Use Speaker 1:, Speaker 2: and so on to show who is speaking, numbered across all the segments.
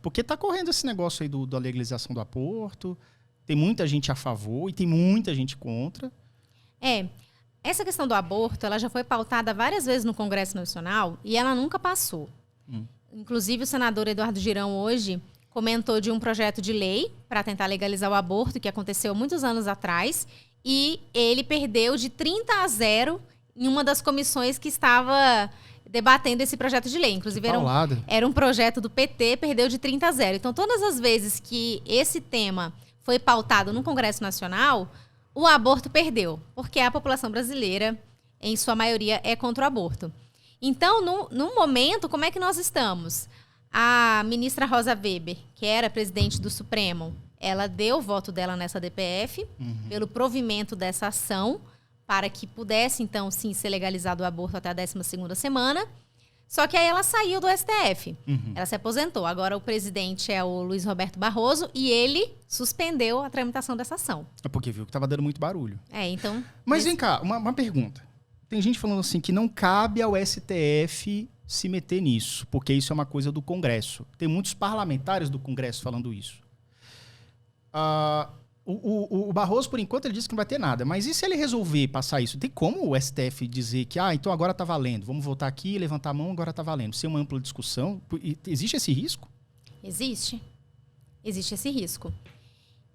Speaker 1: Porque tá correndo esse negócio aí da legalização do aborto, tem muita gente a favor e tem muita gente contra.
Speaker 2: Essa questão do aborto, ela já foi pautada várias vezes no Congresso Nacional e ela nunca passou. Inclusive, o senador Eduardo Girão hoje comentou de um projeto de lei para tentar legalizar o aborto, que aconteceu muitos anos atrás, e ele perdeu de 30-0 em uma das comissões que estava debatendo esse projeto de lei. Inclusive, era um projeto do PT, perdeu de 30-0. Então, todas as vezes que esse tema foi pautado no Congresso Nacional, o aborto perdeu, porque a população brasileira, em sua maioria, é contra o aborto. Então, no momento, como é que nós estamos? A ministra Rosa Weber, que era presidente do Supremo, ela deu o voto dela nessa DPF, pelo provimento dessa ação, para que pudesse, então, sim, ser legalizado o aborto até a 12ª semana. Só que aí ela saiu do STF. Ela se aposentou. Agora o presidente é o Luiz Roberto Barroso e ele suspendeu a tramitação dessa ação.
Speaker 1: É porque viu que estava dando muito barulho.
Speaker 2: Então...
Speaker 1: Mas vem cá, uma pergunta. Tem gente falando assim que não cabe ao STF se meter nisso, porque isso é uma coisa do Congresso. Tem muitos parlamentares do Congresso falando isso. O Barroso, por enquanto, ele disse que não vai ter nada. Mas e se ele resolver passar isso? Tem como o STF dizer que, então agora está valendo, vamos voltar aqui, levantar a mão, agora está valendo? Ser uma ampla discussão? Existe esse risco?
Speaker 2: Existe. Existe esse risco.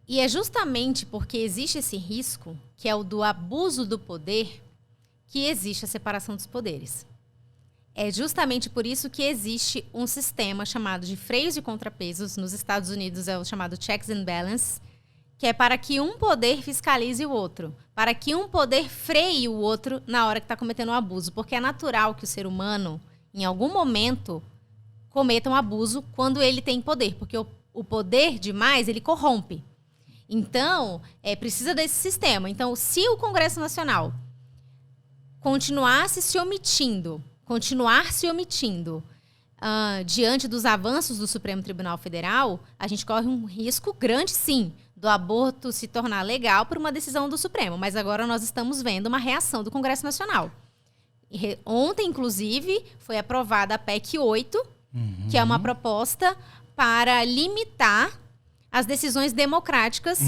Speaker 2: E é justamente porque existe esse risco, que é o do abuso do poder, que existe a separação dos poderes. É justamente por isso que existe um sistema chamado de freios e contrapesos. Nos Estados Unidos é o chamado checks and balances, que é para que um poder fiscalize o outro, para que um poder freie o outro na hora que está cometendo um abuso. Porque é natural que o ser humano, em algum momento, cometa um abuso quando ele tem poder. Porque o poder demais, ele corrompe. Então, precisa desse sistema. Então, se o Congresso Nacional continuar se omitindo diante dos avanços do Supremo Tribunal Federal, a gente corre um risco grande, sim, do aborto se tornar legal por uma decisão do Supremo. Mas agora nós estamos vendo uma reação do Congresso Nacional. Ontem, inclusive, foi aprovada a PEC 8, que é uma proposta para limitar as decisões
Speaker 1: monocráticas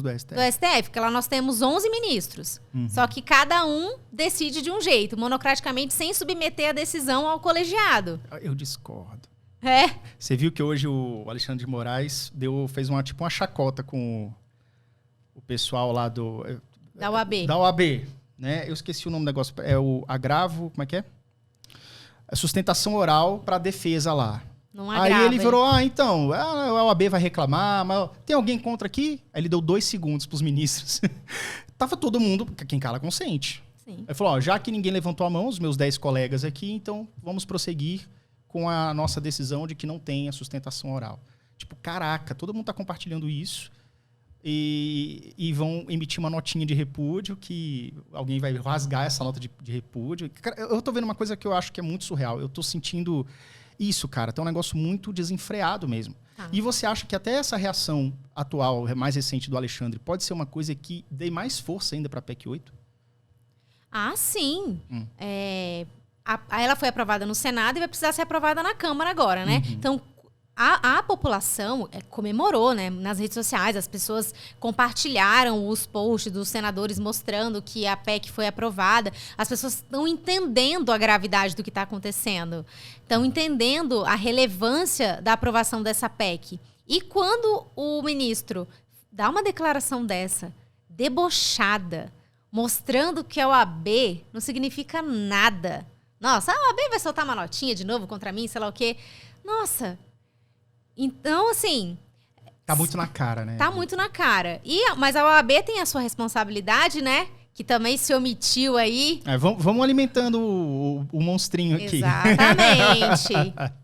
Speaker 1: do STF.
Speaker 2: Porque lá nós temos 11 ministros. Só que cada um decide de um jeito, monocraticamente, sem submeter a decisão ao colegiado.
Speaker 1: Eu discordo.
Speaker 2: É?
Speaker 1: Você viu que hoje o Alexandre de Moraes fez uma chacota com o pessoal lá
Speaker 2: da OAB.
Speaker 1: Da OAB, né? Eu esqueci o nome do negócio. É o agravo, como é que é? A sustentação oral para a defesa lá. Aí ele virou, então, a OAB vai reclamar, mas tem alguém contra aqui? Aí ele deu 2 segundos pros ministros. Tava todo mundo, quem cala consente.
Speaker 2: Sim.
Speaker 1: Aí falou, já que ninguém levantou a mão, os meus 10 colegas aqui, então vamos prosseguir com a nossa decisão de que não tem a sustentação oral. Tipo, caraca, todo mundo tá compartilhando isso e vão emitir uma notinha de repúdio que alguém vai rasgar essa nota de repúdio. Cara, eu tô vendo uma coisa que eu acho que é muito surreal. Eu tô sentindo... Isso, cara, tá um negócio muito desenfreado mesmo. E você acha que até essa reação atual, mais recente do Alexandre, pode ser uma coisa que dê mais força ainda para a PEC 8?
Speaker 2: Sim. Ela foi aprovada no Senado e vai precisar ser aprovada na Câmara agora, né? Então, a população comemorou, né? Nas redes sociais, as pessoas compartilharam os posts dos senadores mostrando que a PEC foi aprovada. As pessoas estão entendendo a gravidade do que está acontecendo. Estão entendendo a relevância da aprovação dessa PEC. E quando o ministro dá uma declaração dessa, debochada, mostrando que a OAB não significa nada. Nossa, a OAB vai soltar uma notinha de novo contra mim, sei lá o quê. Nossa... Então, assim...
Speaker 1: Tá muito na cara, né?
Speaker 2: Tá muito na cara. Mas a OAB tem a sua responsabilidade, né? Que também se omitiu aí.
Speaker 1: Vamos alimentando o monstrinho aqui.
Speaker 2: Exatamente.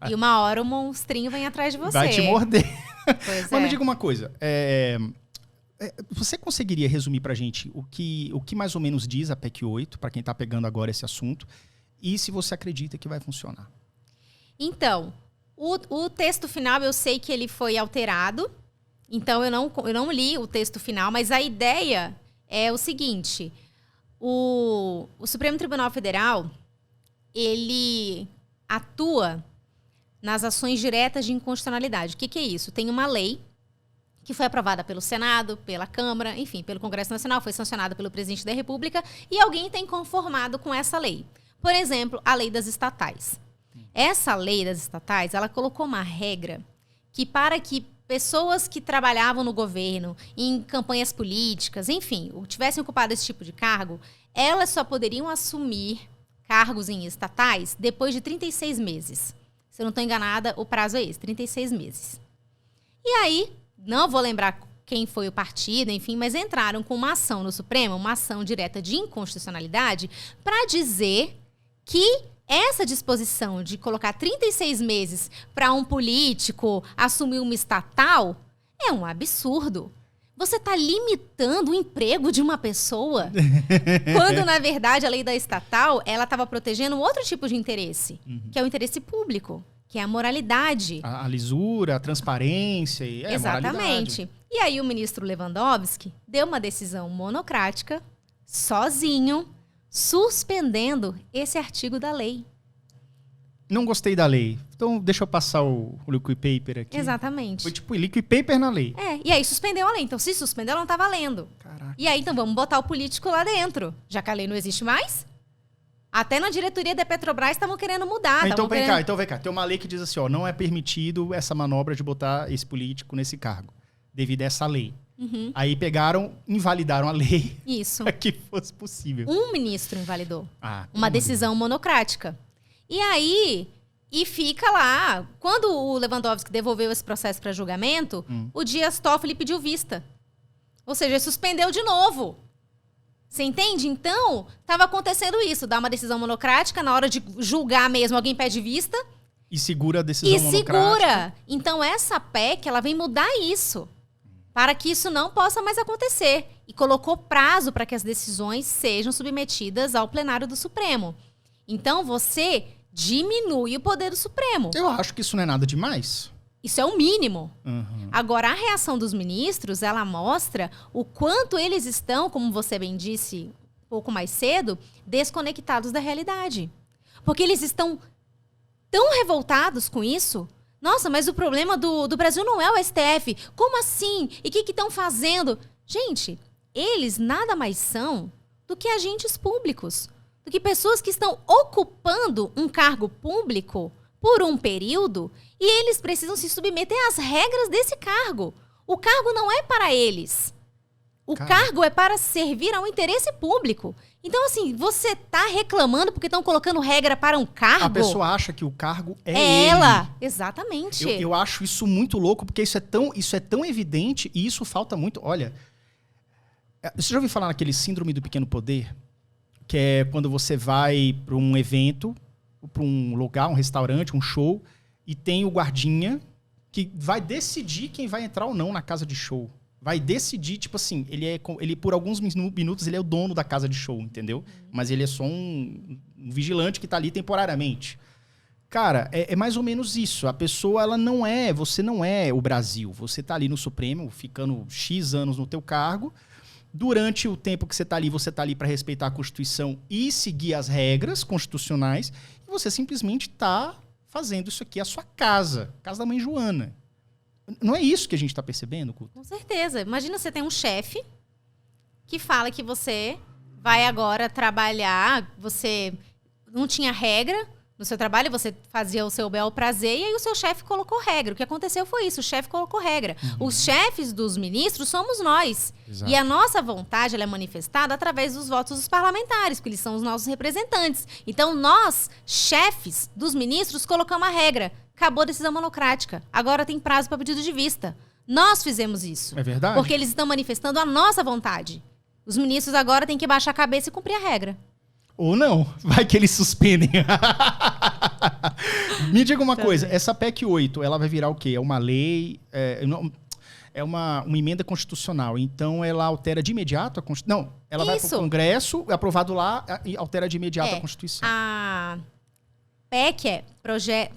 Speaker 2: E uma hora o monstrinho vem atrás de você.
Speaker 1: Vai te morder.
Speaker 2: Pois
Speaker 1: Mas me diga uma coisa. Você conseguiria resumir pra gente o que mais ou menos diz a PEC 8, pra quem tá pegando agora esse assunto, e se você acredita que vai funcionar?
Speaker 2: Então... O texto final, eu sei que ele foi alterado, então eu não li o texto final, mas a ideia é o seguinte, o Supremo Tribunal Federal, ele atua nas ações diretas de inconstitucionalidade. O que é isso? Tem uma lei que foi aprovada pelo Senado, pela Câmara, enfim, pelo Congresso Nacional, foi sancionada pelo Presidente da República e alguém tem conformado com essa lei. Por exemplo, a lei das estatais. Essa lei das estatais, ela colocou uma regra que para que pessoas que trabalhavam no governo, em campanhas políticas, enfim, tivessem ocupado esse tipo de cargo, elas só poderiam assumir cargos em estatais depois de 36 meses. Se eu não estou enganada, o prazo é esse, 36 meses. E aí, não vou lembrar quem foi o partido, enfim, mas entraram com uma ação no Supremo, uma ação direta de inconstitucionalidade, para dizer que essa disposição de colocar 36 meses para um político assumir uma estatal é um absurdo. Você está limitando o emprego de uma pessoa, quando, na verdade, a lei da estatal ela estava protegendo outro tipo de interesse, que é o interesse público, que é a moralidade.
Speaker 1: A lisura, a transparência e
Speaker 2: exatamente. E aí o ministro Lewandowski deu uma decisão monocrática, sozinho, suspendendo esse artigo da lei.
Speaker 1: Não gostei da lei. Então, deixa eu passar o liquid paper aqui.
Speaker 2: Exatamente.
Speaker 1: Foi tipo liquid paper na lei.
Speaker 2: E aí suspendeu a lei. Então, se suspendeu, não tá valendo.
Speaker 1: Caraca.
Speaker 2: E aí, então, vamos botar o político lá dentro. Já que a lei não existe mais? Até na diretoria da Petrobras estavam querendo mudar.
Speaker 1: Então vem cá. Tem uma lei que diz assim, ó, não é permitido essa manobra de botar esse político nesse cargo, devido a essa lei. Aí invalidaram a lei.
Speaker 2: Isso.
Speaker 1: Para que fosse possível.
Speaker 2: Um ministro invalidou. Uma decisão monocrática. E aí, fica lá. Quando o Lewandowski devolveu esse processo para julgamento, o Dias Toffoli pediu vista. Ou seja, suspendeu de novo. Você entende? Então, estava acontecendo isso. Dá uma decisão monocrática, na hora de julgar mesmo, alguém pede vista.
Speaker 1: E segura a decisão monocrática.
Speaker 2: Então, essa PEC, ela vem mudar isso. Para que isso não possa mais acontecer. E colocou prazo para que as decisões sejam submetidas ao plenário do Supremo. Então, você diminui o poder do Supremo.
Speaker 1: Eu acho que isso não é nada demais.
Speaker 2: Isso é o mínimo. Agora, a reação dos ministros, ela mostra o quanto eles estão, como você bem disse um pouco mais cedo, desconectados da realidade. Porque eles estão tão revoltados com isso. Nossa, mas o problema do Brasil não é o STF. Como assim? E o que estão fazendo? Gente, eles nada mais são do que agentes públicos. Do que pessoas que estão ocupando um cargo público por um período e eles precisam se submeter às regras desse cargo. O cargo não é para eles. O cargo é para servir ao interesse público. Então, assim, você tá reclamando porque estão colocando regra para um cargo?
Speaker 1: A pessoa acha que o cargo é
Speaker 2: ela.
Speaker 1: Ele.
Speaker 2: Exatamente.
Speaker 1: Eu acho isso muito louco, porque isso é tão evidente e isso falta muito. Olha, você já ouviu falar naquele síndrome do pequeno poder? Que é quando você vai para um evento, para um lugar, um restaurante, um show, e tem o guardinha que vai decidir quem vai entrar ou não na casa de show. Vai decidir, tipo assim, ele por alguns minutos ele é o dono da casa de show, entendeu? Mas ele é só um vigilante que tá ali temporariamente. Cara, é mais ou menos isso. A pessoa, você não é o Brasil. Você tá ali no Supremo, ficando X anos no teu cargo. Durante o tempo que você tá ali para respeitar a Constituição e seguir as regras constitucionais. E você simplesmente tá fazendo isso aqui a sua casa da mãe Joana. Não é isso que a gente está percebendo, Couto?
Speaker 2: Com certeza. Imagina você tem um chefe que fala que você vai agora trabalhar, você não tinha regra no seu trabalho, você fazia o seu bel prazer e aí o seu chefe colocou regra. O que aconteceu foi isso, o chefe colocou regra. Os chefes dos ministros somos nós. Exato. E a nossa vontade ela é manifestada através dos votos dos parlamentares, porque eles são os nossos representantes. Então nós, chefes dos ministros, colocamos a regra. Acabou a decisão monocrática. Agora tem prazo para pedido de vista. Nós fizemos isso.
Speaker 1: É verdade.
Speaker 2: Porque eles estão manifestando a nossa vontade. Os ministros agora têm que baixar a cabeça e cumprir a regra.
Speaker 1: Ou não. Vai que eles suspendem. Me diga uma coisa. Essa PEC 8, ela vai virar o quê? É uma lei... É uma emenda constitucional. Então, ela altera de imediato a Constituição? Não. Ela vai para o Congresso, é aprovado lá e altera de imediato a Constituição.
Speaker 2: A PEC é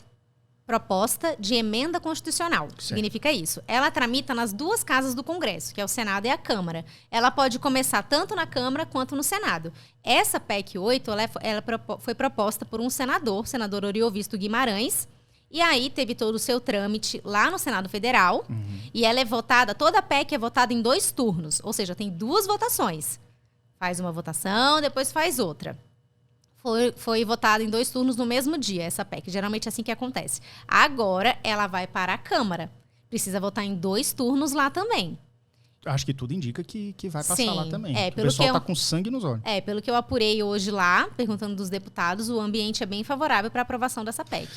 Speaker 2: proposta de emenda constitucional. Significa isso. Ela tramita nas duas casas do Congresso, que é o Senado e a Câmara. Ela pode começar tanto na Câmara quanto no Senado. Essa PEC 8, ela foi proposta por um senador Oriovisto Guimarães, E aí teve todo o seu trâmite lá no Senado Federal. E ela é votada, toda a PEC é votada em 2 turnos. Ou seja, tem 2 votações. Faz uma votação, depois faz outra. Foi votada em 2 turnos no mesmo dia, essa PEC. Geralmente é assim que acontece. Agora ela vai para a Câmara. Precisa votar em 2 turnos lá também.
Speaker 1: Acho que tudo indica que vai passar lá também.
Speaker 2: O
Speaker 1: pessoal tá com sangue nos olhos.
Speaker 2: Pelo que eu apurei hoje lá, perguntando dos deputados, o ambiente é bem favorável para a aprovação dessa PEC.